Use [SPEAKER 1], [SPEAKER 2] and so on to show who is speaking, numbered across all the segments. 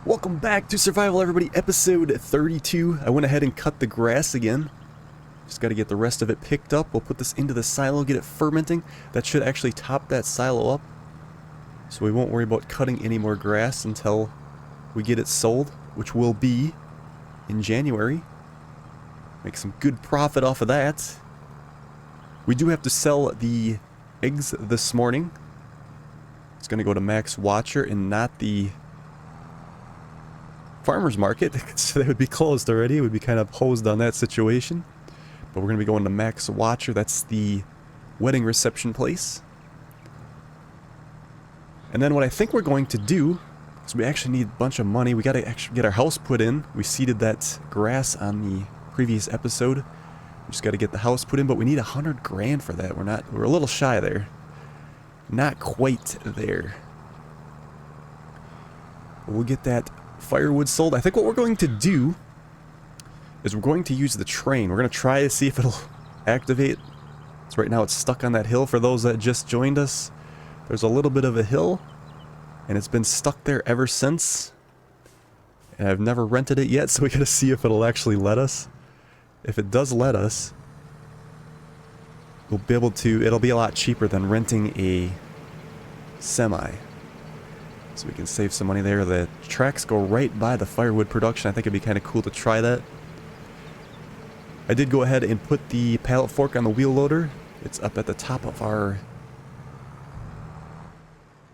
[SPEAKER 1] Welcome back to Survival Everybody, episode 32. I went ahead and cut the grass again. Just got to get the rest of it picked up. We'll put this into the silo, get it fermenting. That should actually top that silo up. So we won't worry about cutting any more grass until we get it sold, which will be in January. Make some good profit off of that. We do have to sell the eggs this morning. It's going to go to Max Watcher and not the farmer's market, so they would be closed already. It would be kind of posed on that situation. But we're going to be going to Max Watcher. That's the wedding reception place. And then what I think we're going to do is we actually need a bunch of money. We got to actually get our house put in. We seeded that grass on the previous episode. We just got to get the house put in, but we need 100 grand for that. We're a little shy there. Not quite there. We'll get that firewood sold. I think what we're going to do is we're going to use the train. We're going to try to see if it'll activate. So right now it's stuck on that hill. For those that just joined us, there's a little bit of a hill, and it's been stuck there ever since. And I've never rented it yet, so we got to see if it'll actually let us. If it does let us, we'll be able to, it'll be a lot cheaper than renting a semi. So we can save some money there. The tracks go right by the firewood production. I think it'd be kind of cool to try that. I did go ahead and put the pallet fork on the wheel loader. It's up at the top of our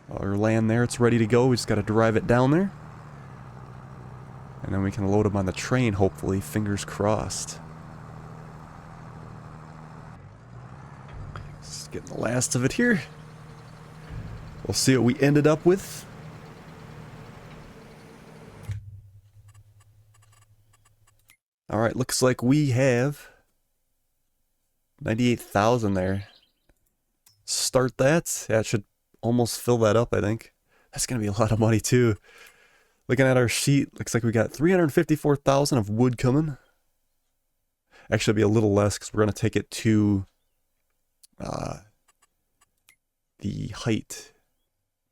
[SPEAKER 1] land there. It's ready to go. We just got to drive it down there. And then we can load them on the train, hopefully. Fingers crossed. Just getting the last of it here. We'll see what we ended up with. Alright, looks like we have 98,000 there. Start that. Yeah, it should almost fill that up, I think. That's going to be a lot of money, too. Looking at our sheet, looks like we got 354,000 of wood coming. Actually, it'll be a little less because we're going to take it to the height.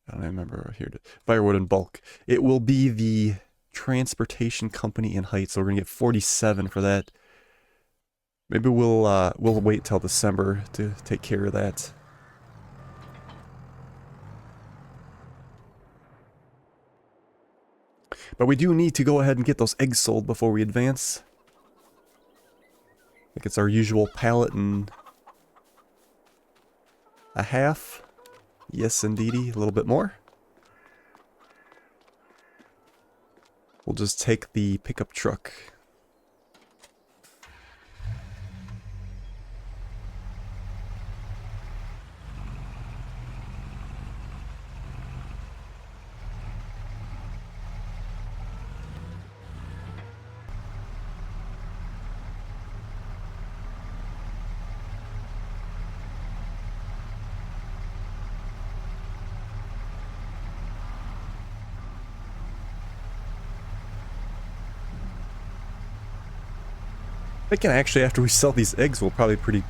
[SPEAKER 1] I don't remember here. Firewood in bulk. It will be the transportation company in height, so we're gonna get 47 for that. Maybe we'll wait till December to take care of that. But we do need to go ahead and get those eggs sold before we advance. I think it's our usual pallet and a half. Yes, indeedy, a little bit more. We'll just take the pickup truck. I think actually after we sell these eggs we'll probably pretty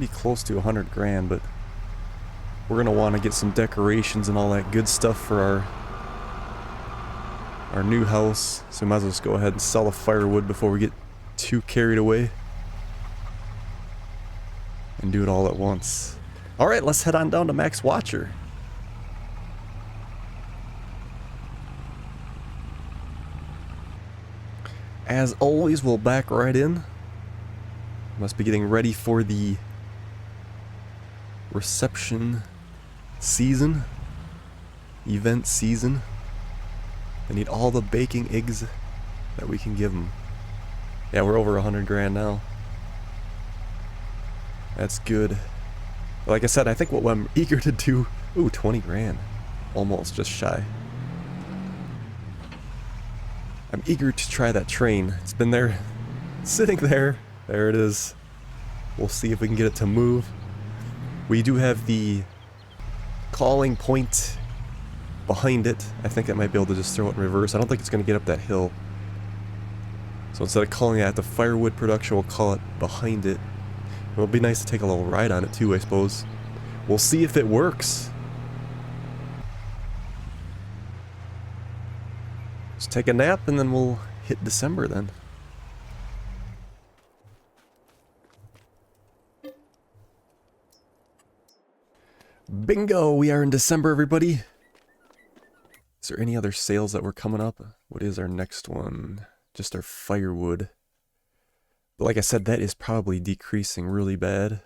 [SPEAKER 1] close to 100 grand, but we're gonna want to get some decorations and all that good stuff for our new house, so we might as well just go ahead and sell the firewood before we get too carried away and do it all at once. Alright, let's head on down to Max Watcher. As always, we'll back right in. Must be getting ready for the reception season, event season. They need all the baking eggs that we can give them. Yeah, we're over 100 grand now. That's good. But like I said, I think what I'm eager to do... Ooh, 20 grand. Almost, just shy. I'm eager to try that train. It's been there, sitting there. There it is. We'll see if we can get it to move. We do have the calling point behind it. I think I might be able to just throw it in reverse. I don't think it's going to get up that hill. So instead of calling it at the firewood production, we'll call it behind it. It'll be nice to take a little ride on it too, I suppose. We'll see if it works. Just take a nap and then we'll hit December then. Bingo! We are in December, everybody. Is there any other sales that were coming up? What is our next one? Just our firewood. But like I said, that is probably decreasing really bad.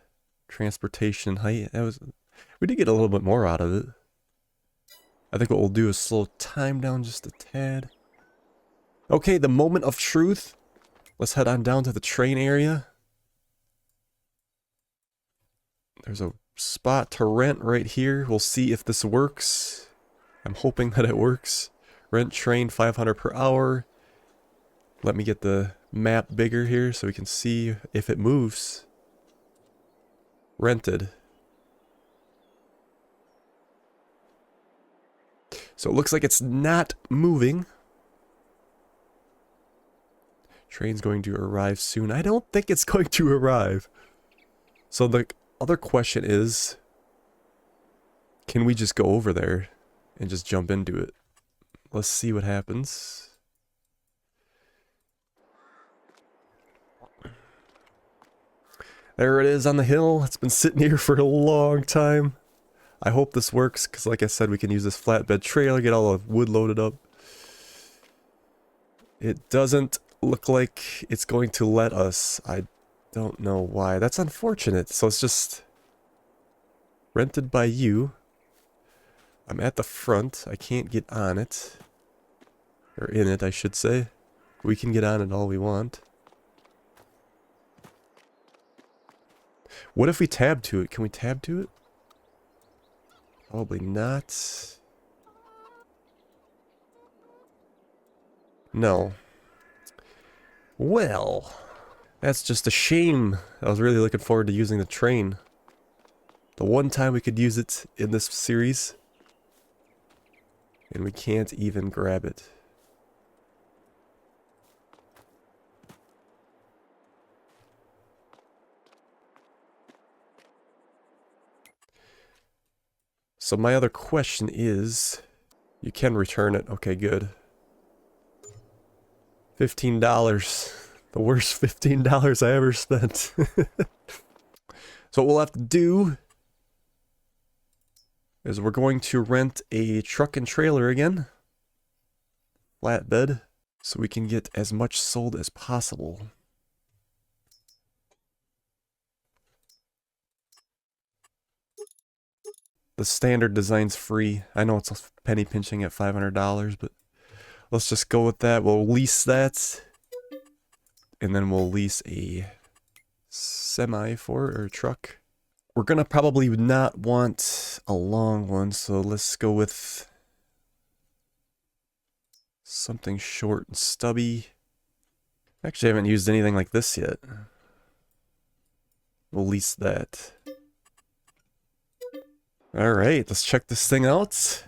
[SPEAKER 1] Transportation height. We did get a little bit more out of it. I think what we'll do is slow time down just a tad. Okay, the moment of truth. Let's head on down to the train area. There's a spot to rent right here. We'll see if this works. I'm hoping that it works. Rent train 500 per hour. Let me get the map bigger here so we can see if it moves. Rented. So it looks like it's not moving. Train's going to arrive soon. I don't think it's going to arrive. So the other question is, can we just go over there and just jump into it? Let's see what happens. There it is on the hill. It's been sitting here for a long time. I hope this works, because like I said, we can use this flatbed trailer, get all the wood loaded up. It doesn't look like it's going to let us. I don't know why. That's unfortunate. So it's just rented by you. I'm at the front. I can't get on it. Or in it, I should say. We can get on it all we want. What if we tab to it? Can we tab to it? Probably not. No. Well, that's just a shame. I was really looking forward to using the train. The one time we could use it in this series. And we can't even grab it. So my other question is, you can return it. Okay, good. $15. The worst $15 I ever spent. So what we'll have to do is we're going to rent a truck and trailer again. Flatbed. So we can get as much sold as possible. The standard design's free. I know it's a penny pinching at $500, but let's just go with that. We'll lease that. And then we'll lease a semi for it, or a truck. We're gonna probably not want a long one, so let's go with something short and stubby. Actually, I haven't used anything like this yet. We'll lease that. Alright, let's check this thing out.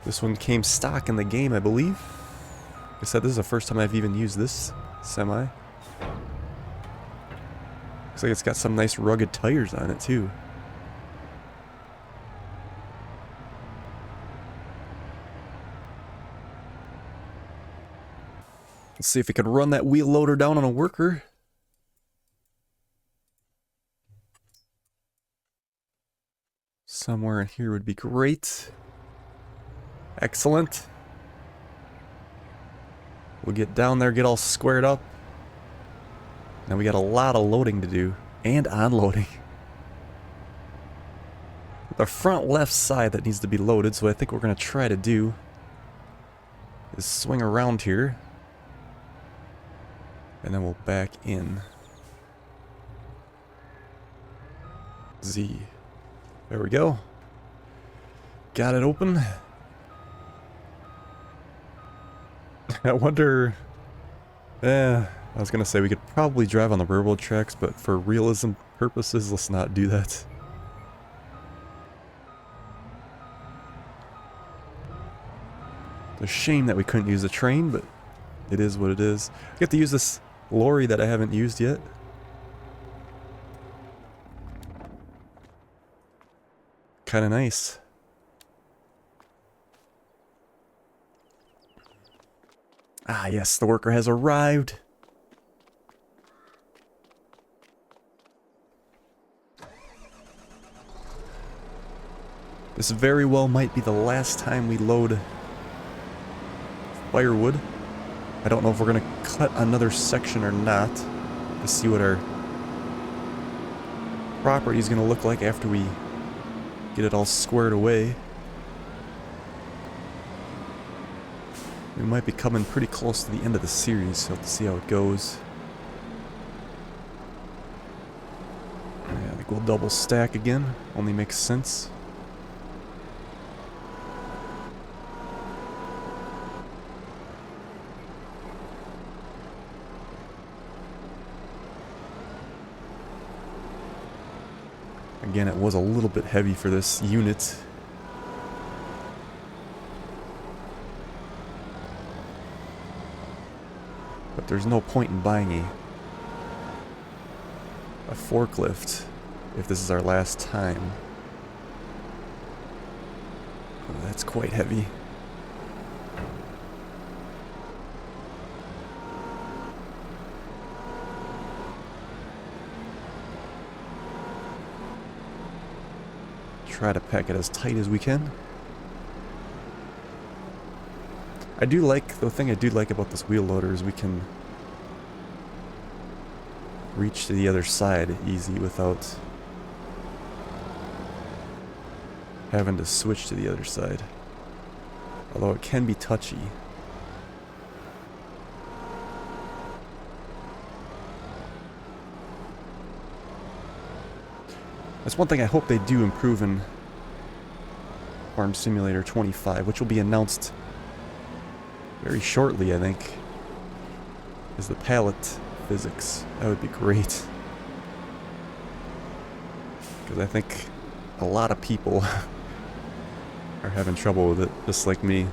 [SPEAKER 1] This one came stock in the game, I believe. Like I said, this is the first time I've even used this semi. Looks like it's got some nice rugged tires on it too. Let's see if we can run that wheel loader down on a worker. Somewhere in here would be great. Excellent. We'll get down there, get all squared up. Now we got a lot of loading to do. And unloading. The front left side that needs to be loaded, so I think what we're going to try to do is swing around here. And then we'll back in. Z. There we go. Got it open. I wonder... I was gonna say we could probably drive on the railroad tracks, but for realism purposes, let's not do that. It's a shame that we couldn't use a train, but it is what it is. I get to use this lorry that I haven't used yet. kind of nice. Ah, yes, the worker has arrived. This very well might be the last time we load firewood. I don't know if we're going to cut another section or not to see what our property is going to look like after we get it all squared away. We might be coming pretty close to the end of the series, so we'll have to see how it goes. Yeah, I think we'll double stack again. Only makes sense. Again, it was a little bit heavy for this unit. But there's no point in buying a forklift if this is our last time. Oh, that's quite heavy. Try to pack it as tight as we can. The thing I do like about this wheel loader is we can reach to the other side easy without having to switch to the other side. Although it can be touchy. That's one thing I hope they do improve in Farm Simulator 25, which will be announced very shortly, I think, is the pallet physics. That would be great. Because I think a lot of people are having trouble with it, just like me.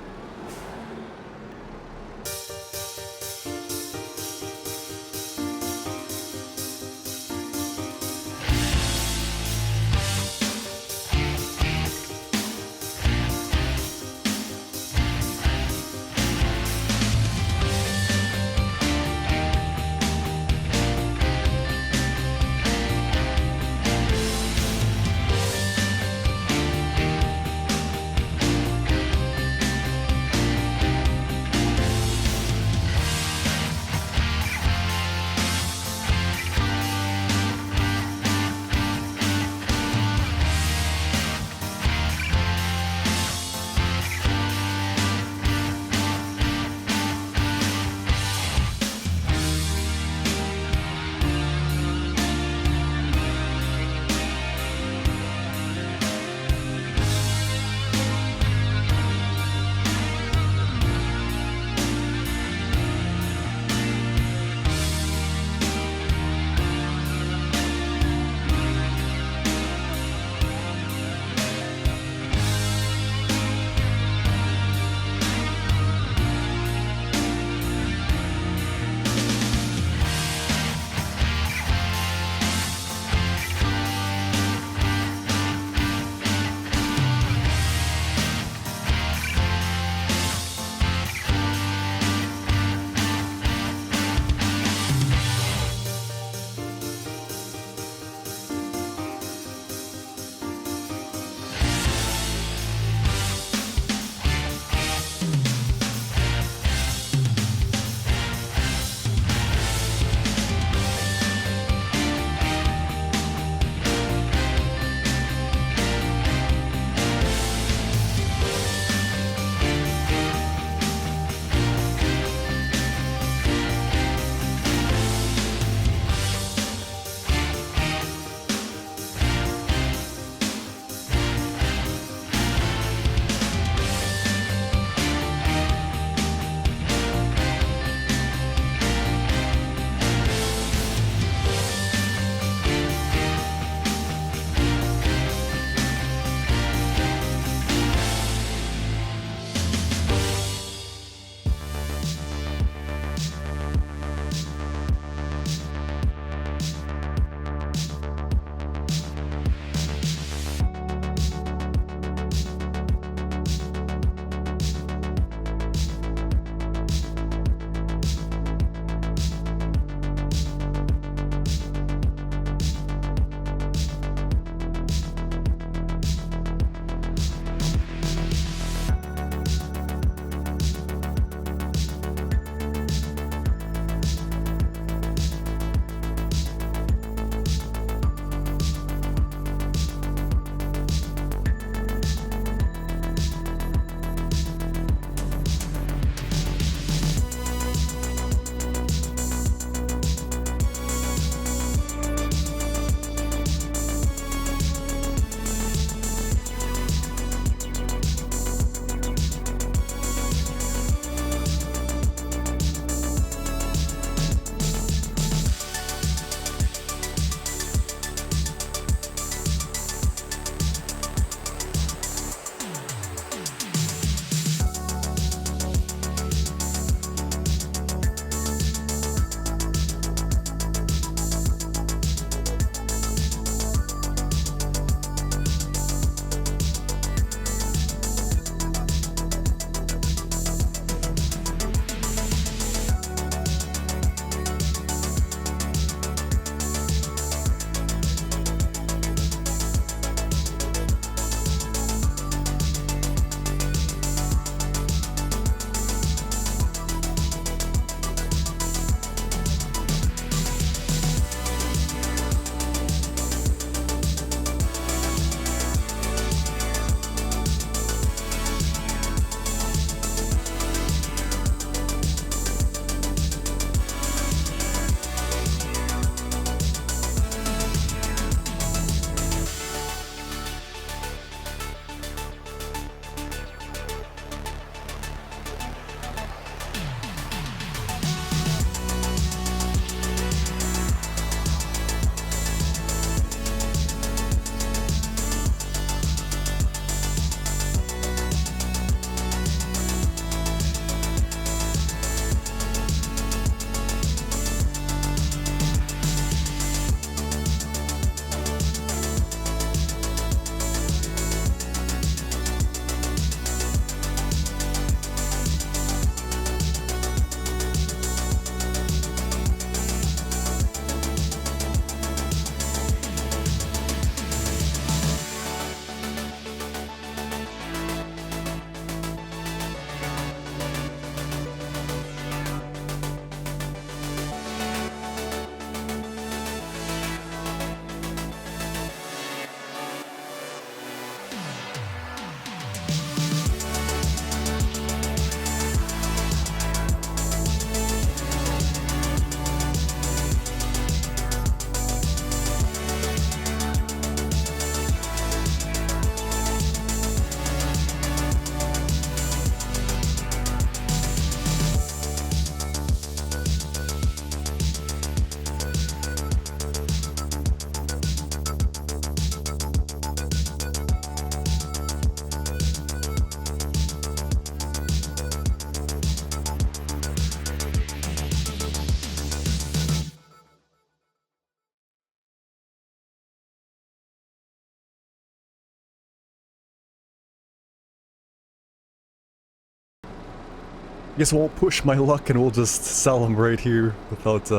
[SPEAKER 1] I guess I won't push my luck and we'll just sell them right here without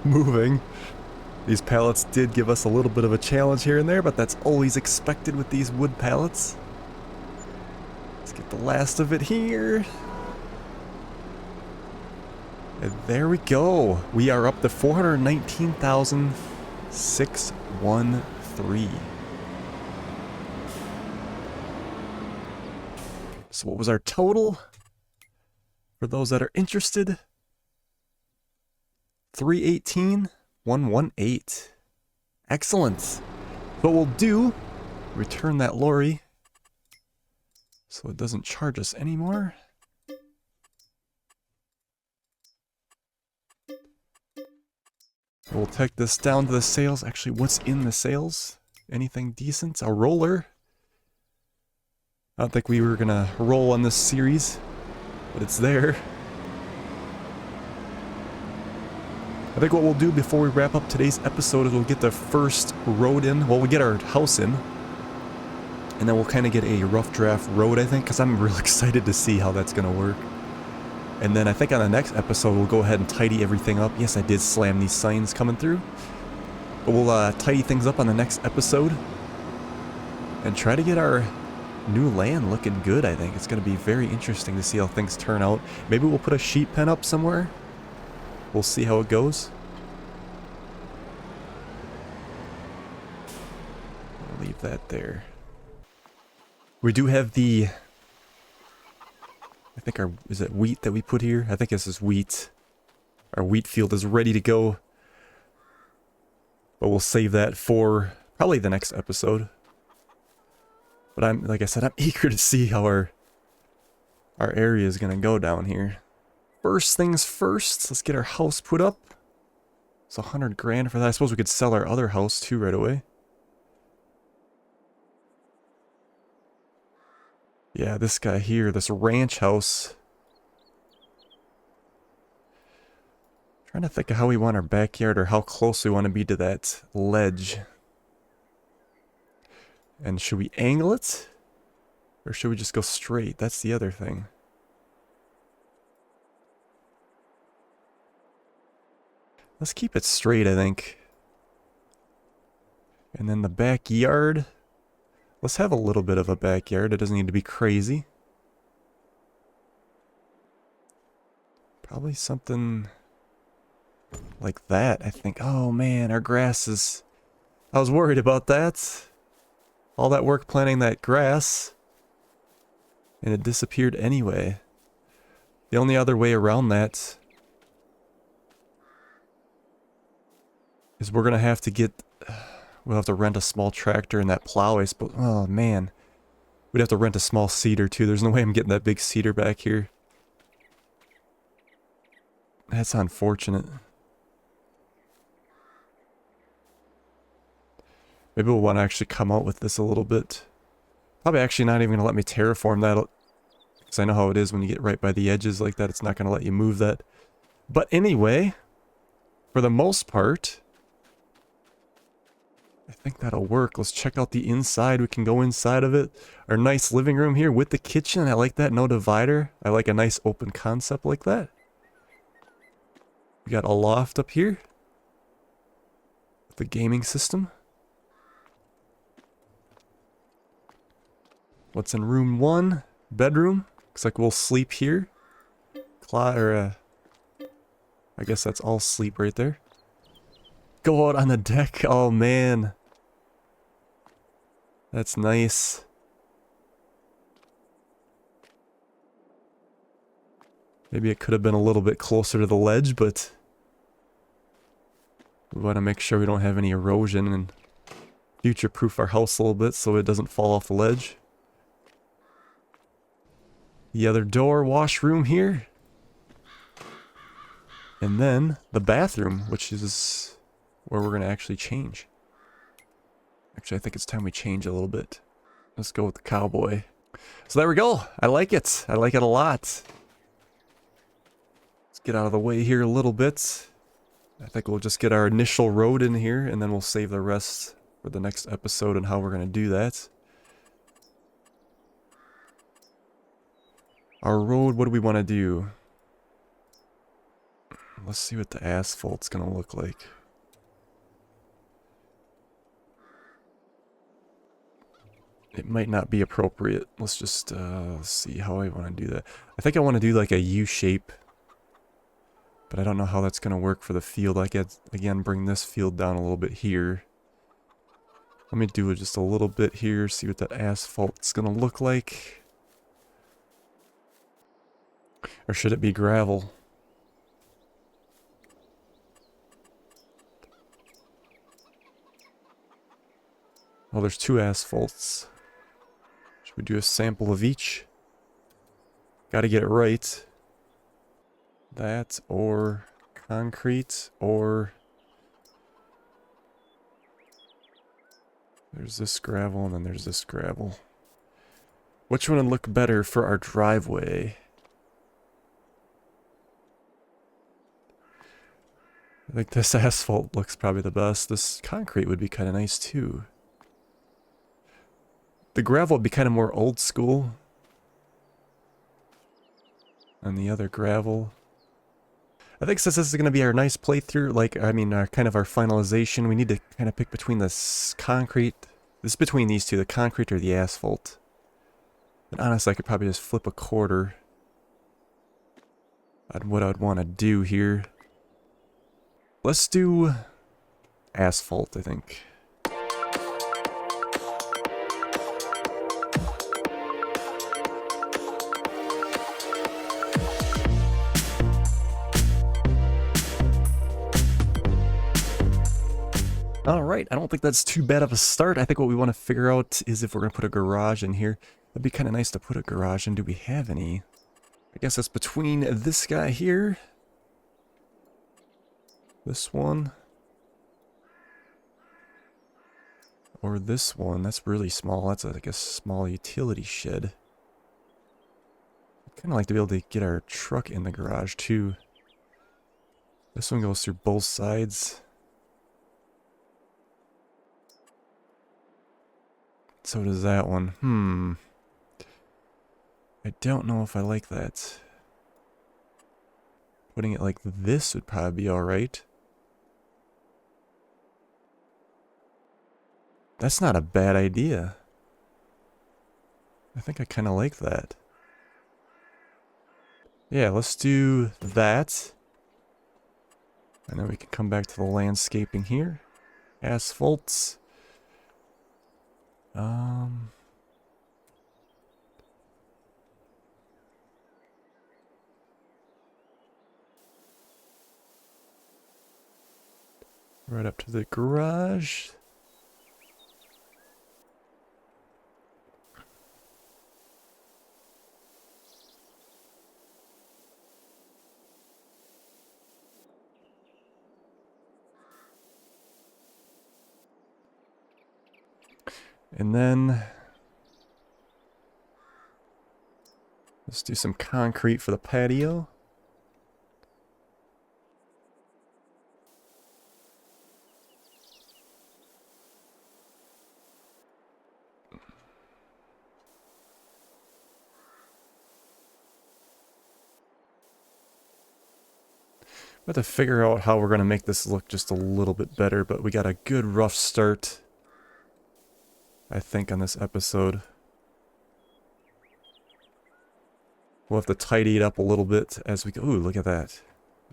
[SPEAKER 1] moving. These pallets did give us a little bit of a challenge here and there, but that's always expected with these wood pallets. Let's get the last of it here. And there we go. We are up to 419,613. So what was our total? For those that are interested, 318,118. Excellent. What we'll do, return that lorry so it doesn't charge us anymore. We'll take this down to the sales. Actually, what's in the sales? Anything decent? A roller. I don't think we were gonna roll on this series, but it's there. I think what we'll do before we wrap up today's episode is we'll get the first road in. Well, we'll get our house in. And then we'll kind of get a rough draft road, I think, because I'm real excited to see how that's going to work. And then I think on the next episode, we'll go ahead and tidy everything up. Yes, I did slam these signs coming through. But we'll tidy things up on the next episode. And try to get our new land looking good, I think. It's going to be very interesting to see how things turn out. Maybe we'll put a sheep pen up somewhere. We'll see how it goes. I'll leave that there. We do have the... I think is it wheat that we put here? I think this is wheat. Our wheat field is ready to go. But we'll save that for probably the next episode. But like I said, I'm eager to see how our area is going to go down here. First things first, let's get our house put up. It's 100 grand for that. I suppose we could sell our other house too right away. Yeah, this guy here, this ranch house. Trying to think of how we want our backyard or how close we want to be to that ledge. And should we angle it? Or should we just go straight? That's the other thing. Let's keep it straight, I think. And then the backyard. Let's have a little bit of a backyard. It doesn't need to be crazy. Probably something like that, I think. Oh man, our grass is... I was worried about that. All that work planting that grass. And it disappeared anyway. The only other way around that is we're gonna have to get... We'll have to rent a small tractor and that plow, I suppose. Oh man. We'd have to rent a small seeder too. There's no way I'm getting that big seeder back here. That's unfortunate. Maybe we'll want to actually come out with this a little bit. Probably actually not even going to let me terraform that. Because I know how it is when you get right by the edges like that. It's not going to let you move that. But anyway, for the most part, I think that'll work. Let's check out the inside. We can go inside of it. Our nice living room here with the kitchen. I like that. No divider. I like a nice open concept like that. We got a loft up here. With the gaming system. What's in room 1? Bedroom. Looks like we'll sleep here. I guess that's all sleep right there. Go out on the deck. Oh man. That's nice. Maybe it could have been a little bit closer to the ledge, but we want to make sure we don't have any erosion and future-proof our house a little bit so it doesn't fall off the ledge. The other door, washroom here. And then the bathroom, which is where we're going to actually change. Actually, I think it's time we change a little bit. Let's go with the cowboy. So there we go. I like it. I like it a lot. Let's get out of the way here a little bit. I think we'll just get our initial road in here, and then we'll save the rest for the next episode and how we're going to do that. Our road, what do we want to do? Let's see what the asphalt's gonna look like. It might not be appropriate. Let's just see how I want to do that. I think I want to do like a U shape, but I don't know how that's gonna work for the field. I could again bring this field down a little bit here. Let me do it just a little bit here, see what that asphalt's gonna look like. Or should it be gravel? Oh, there's two asphalts. Should we do a sample of each? Gotta get it right. That, or concrete, or... There's this gravel, and then there's this gravel. Which one would look better for our driveway? I think this asphalt looks probably the best. This concrete would be kind of nice too. The gravel would be kind of more old school. And the other gravel. I think since this is going to be our nice playthrough, like, I mean, our kind of our finalization, we need to kind of pick between this concrete. This is between these two, the concrete or the asphalt. And honestly, I could probably just flip a quarter on what I'd want to do here. Let's do asphalt, I think. Alright, I don't think that's too bad of a start. I think what we want to figure out is if we're going to put a garage in here. That'd be kind of nice to put a garage in. Do we have any? I guess that's between this guy here. This one. Or this one. That's really small. That's like a small utility shed. I'd kind of like to be able to get our truck in the garage too. This one goes through both sides. So does that one. I don't know if I like that. Putting it like this would probably be alright. That's not a bad idea. I think I kind of like that. Yeah, let's do that. And then we can come back to the landscaping here. Asphalts. Right up to the garage. And then let's do some concrete for the patio. We have to figure out how we're going to make this look just a little bit better, but we got a good rough start, I think, on this episode. We'll have to tidy it up a little bit as we go. Ooh, look at that.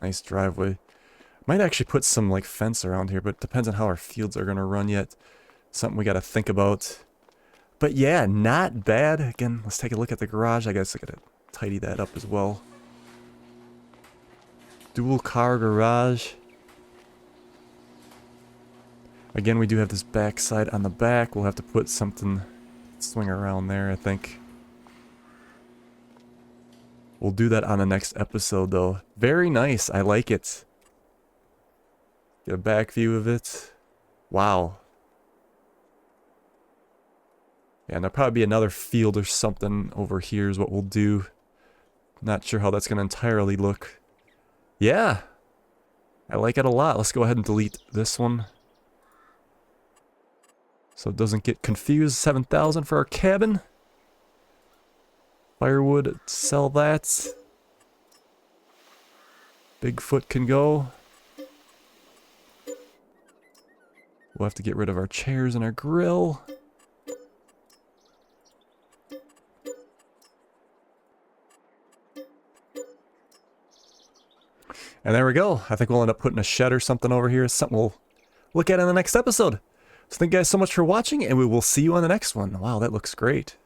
[SPEAKER 1] Nice driveway. Might actually put some, like, fence around here, but it depends on how our fields are going to run yet. Something we got to think about. But yeah, not bad. Again, let's take a look at the garage. I guess I got to tidy that up as well. Dual car garage. Again, we do have this backside on the back. We'll have to put something, swing around there, I think. We'll do that on the next episode, though. Very nice. I like it. Get a back view of it. Wow. Yeah, and there'll probably be another field or something over here is what we'll do. Not sure how that's going to entirely look. Yeah. I like it a lot. Let's go ahead and delete this one. So it doesn't get confused. 7,000 for our cabin. Firewood, sell that. Bigfoot can go. We'll have to get rid of our chairs and our grill. And there we go. I think we'll end up putting a shed or something over here. Something we'll look at in the next episode. So thank you guys so much for watching, and we will see you on the next one. Wow, that looks great.